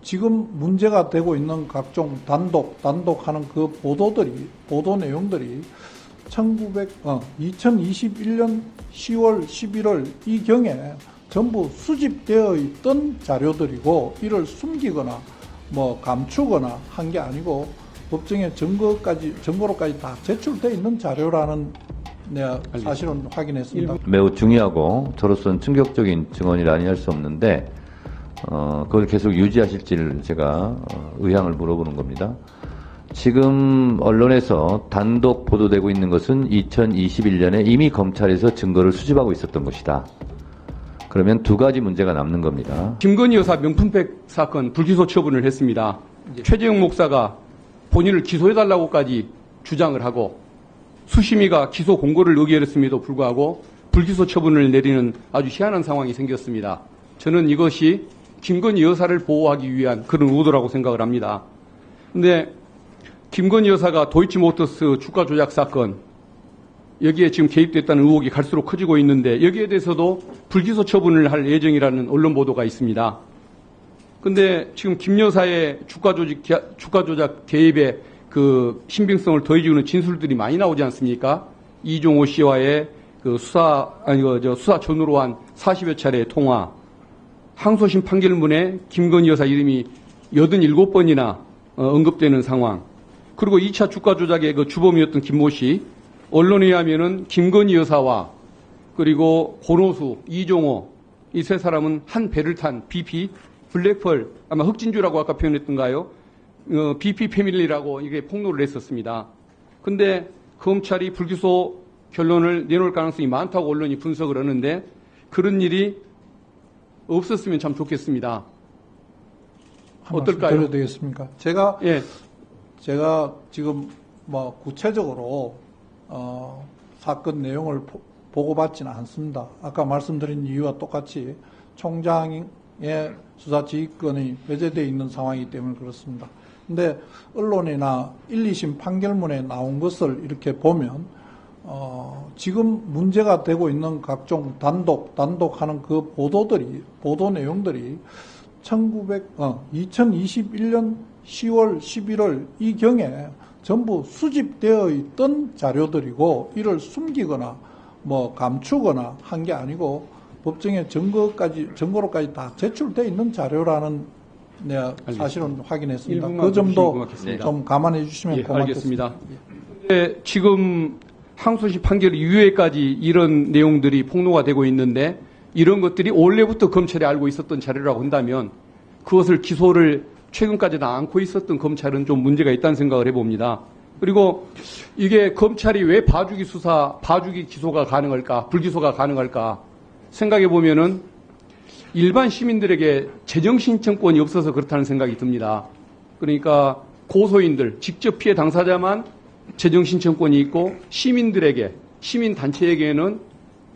지금 문제가 되고 있는 각종 단독하는 그 보도 내용들이 2021년 10월, 11월 이 경에 전부 수집되어 있던 자료들이고, 이를 숨기거나 감추거나 한 게 아니고 법정에 증거로까지 다 제출되어 있는 자료라는 사실은 확인했습니다. 매우 중요하고 저로서는 충격적인 증언이라 아니할 수 없는데 그걸 계속 유지하실지를 제가 의향을 물어보는 겁니다. 지금 언론에서 단독 보도되고 있는 것은 2021년에 이미 검찰에서 증거를 수집하고 있었던 것이다. 그러면 두 가지 문제가 남는 겁니다. 김건희 여사 명품백 사건 불기소 처분을 했습니다. 최재형 목사가 본인을 기소해달라고까지 주장을 하고 수심위가 기소 공고를 의결했음에도 불구하고 불기소 처분을 내리는 아주 희한한 상황이 생겼습니다. 저는 이것이 김건희 여사를 보호하기 위한 그런 의도라고 생각을 합니다. 그런데 김건희 여사가 도이치모터스 주가 조작 사건, 여기에 지금 개입됐다는 의혹이 갈수록 커지고 있는데 여기에 대해서도 불기소 처분을 할 예정이라는 언론 보도가 있습니다. 그런데 지금 김 여사의 주가 조작 개입에 그 신빙성을 더해주는 진술들이 많이 나오지 않습니까? 이종호 씨와의 그 수사 전후로 한 40여 차례의 통화, 항소심 판결문에 김건희 여사 이름이 87번이나 언급되는 상황, 그리고 2차 주가 조작의 그 주범이었던 김모 씨, 언론에 의하면은 김건희 여사와 그리고 권오수, 이종호 이 세 사람은 한 배를 탄 BP 블랙펄, 아마 흑진주라고 아까 표현했던가요? BP 패밀리라고 이게 폭로를 했었습니다. 근데 검찰이 불기소 결론을 내놓을 가능성이 많다고 언론이 분석을 하는데 그런 일이 없었으면 참 좋겠습니다. 어떨까요? 드려도 되겠습니까? 제가 지금 구체적으로 사건 내용을 보고받지는 않습니다. 아까 말씀드린 이유와 똑같이 총장의 수사 지휘권이 배제되어 있는 상황이기 때문에 그렇습니다. 근데 언론이나 1, 2심 판결문에 나온 것을 이렇게 보면 지금 문제가 되고 있는 각종 단독하는 그 보도 내용들이 2021년 10월, 11월 이 경에 전부 수집되어 있던 자료들이고, 이를 숨기거나 감추거나 한 게 아니고 법정에 증거로까지 다 제출되어 있는 자료라는 사실은 확인했습니다. 그 점도 좀 감안해 주시면 고맙겠습니다. 알겠습니다. 지금 항소심 판결 이후에까지 이런 내용들이 폭로가 되고 있는데 이런 것들이 원래부터 검찰이 알고 있었던 자료라고 한다면 그것을 기소를 최근까지는 않고 있었던 검찰은 좀 문제가 있다는 생각을 해봅니다. 그리고 이게 검찰이 왜 봐주기 기소가 가능할까, 불기소가 가능할까 생각해 보면은 일반 시민들에게 재정신청권이 없어서 그렇다는 생각이 듭니다. 그러니까 고소인들, 직접 피해 당사자만 재정신청권이 있고 시민단체에게는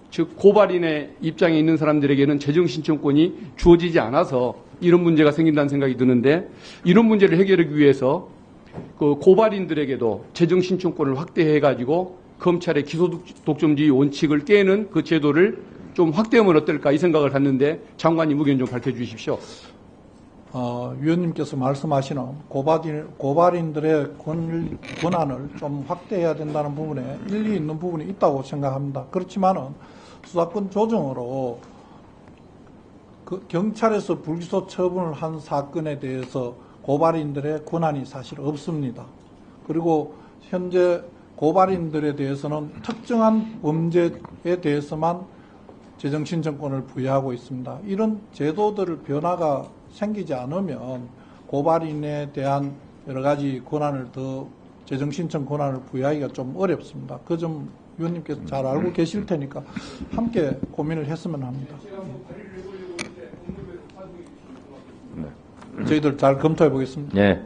즉 고발인의 입장에 있는 사람들에게는 재정신청권이 주어지지 않아서 이런 문제가 생긴다는 생각이 드는데, 이런 문제를 해결하기 위해서 그 고발인들에게도 재정신청권을 확대해가지고 검찰의 기소독점주의 원칙을 깨는 그 제도를 좀 확대하면 어떨까 이 생각을 갖는데 장관님 의견 좀 밝혀주십시오. 위원님께서 말씀하시는 고발인들의 권한을 좀 확대해야 된다는 부분에 일리 있는 부분이 있다고 생각합니다. 그렇지만은 수사권 조정으로 경찰에서 불기소 처분을 한 사건에 대해서 고발인들의 권한이 사실 없습니다. 그리고 현재 고발인들에 대해서는 특정한 범죄에 대해서만 재정신청권을 부여하고 있습니다. 이런 제도들을 변화가 생기지 않으면 고발인에 대한 여러 가지 권한을 재정신청 권한을 부여하기가 좀 어렵습니다. 그 점 위원님께서 잘 알고 계실 테니까 함께 고민을 했으면 합니다. 저희들 잘 검토해 보겠습니다. 네.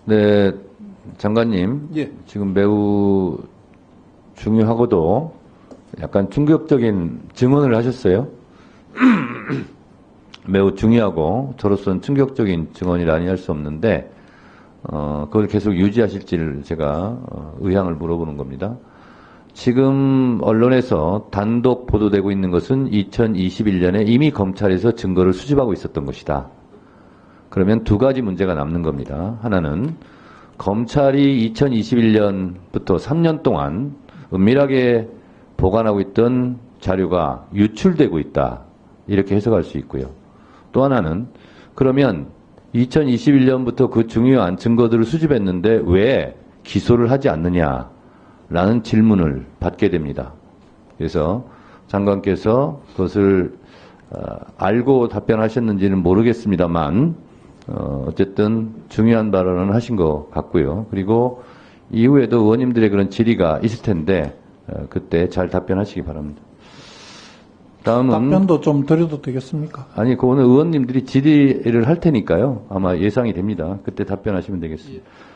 네, 장관님. 예. 지금 매우 중요하고도 약간 충격적인 증언을 하셨어요. 매우 중요하고 저로서는 충격적인 증언이라 아니할 수 없는데 그걸 계속 유지하실지를 제가 의향을 물어보는 겁니다. 지금 언론에서 단독 보도되고 있는 것은 2021년에 이미 검찰에서 증거를 수집하고 있었던 것이다. 그러면 두 가지 문제가 남는 겁니다. 하나는 검찰이 2021년부터 3년 동안 은밀하게 보관하고 있던 자료가 유출되고 있다. 이렇게 해석할 수 있고요. 또 하나는 그러면 2021년부터 그 중요한 증거들을 수집했는데 왜 기소를 하지 않느냐라는 질문을 받게 됩니다. 그래서 장관께서 그것을 알고 답변하셨는지는 모르겠습니다만 어쨌든 중요한 발언을 하신 것 같고요. 그리고 이후에도 의원님들의 그런 질의가 있을 텐데 그때 잘 답변하시기 바랍니다. 다음은 답변도 좀 드려도 되겠습니까? 아니 그거는 의원님들이 질의를 할 테니까요. 아마 예상이 됩니다. 그때 답변하시면 되겠습니다.